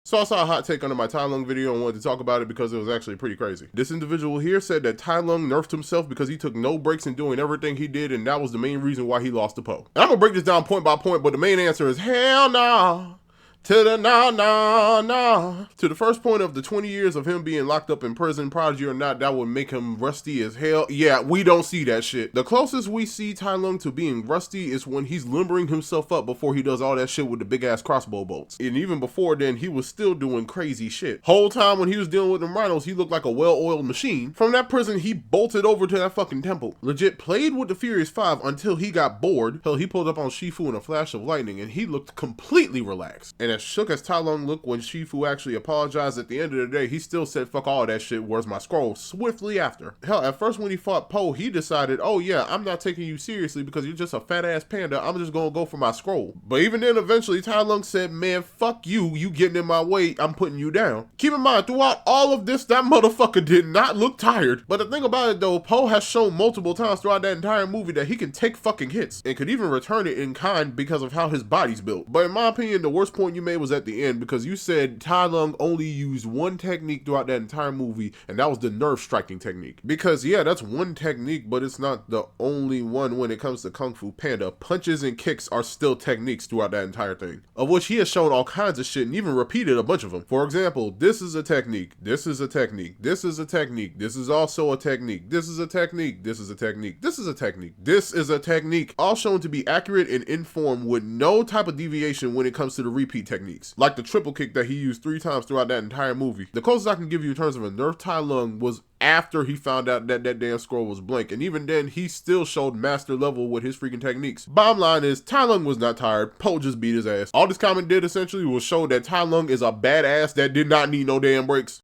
So I saw a hot take under my Tai Lung video and wanted to talk about it because it was actually pretty crazy. This individual here said that Tai Lung nerfed himself because he took no breaks in doing everything he did, and that was the main reason why he lost to Poe. And I'm gonna break this down point by point, but the main answer is hell nah. To the nah. To the first point of the 20 years of him being locked up in prison, prodigy or not, that would make him rusty as hell. Yeah, we don't see that shit. The closest we see Tai Lung to being rusty is when he's limbering himself up before he does all that shit with the big ass crossbow bolts. And even before then, he was still doing crazy shit. Whole time when he was dealing with them rhinos, he looked like a well-oiled machine. From that prison, he bolted over to that fucking temple. Legit played with the Furious 5 until he got bored. Hell, he pulled up on Shifu in a flash of lightning and he looked completely relaxed. And as shook as Tai Lung looked when Shifu actually apologized, at the end of the day, he still said, fuck all that shit, where's my scroll, swiftly after. Hell, at first when he fought Poe, he decided, oh yeah, I'm not taking you seriously because you're just a fat ass panda, I'm just gonna go for my scroll. But even then, eventually, Tai Lung said, man, fuck you getting in my way, I'm putting you down. Keep in mind, throughout all of this, that motherfucker did not look tired. But the thing about it though, Poe has shown multiple times throughout that entire movie that he can take fucking hits, and could even return it in kind because of how his body's built. But in my opinion, the worst point you made was at the end, because you said Tai Lung only used one technique throughout that entire movie, and that was the nerve striking technique. Because yeah, that's one technique, but it's not the only one when it comes to Kung Fu Panda. Punches and kicks are still techniques throughout that entire thing, of which he has shown all kinds of shit and even repeated a bunch of them. For example, this is a technique, this is a technique, this is a technique, this is also a technique, this is a technique, this is a technique, this is a technique, this is a technique, all shown to be accurate and in form with no type of deviation when it comes to the repeat techniques, like the triple kick that he used 3 times throughout that entire movie. The closest I can give you in terms of a nerf Tai Lung was after he found out that that damn scroll was blank, and even then he still showed master level with his freaking techniques. Bottom line is, Tai Lung was not tired, Poe just beat his ass. All this comment did essentially was show that Tai Lung is a badass that did not need no damn breaks.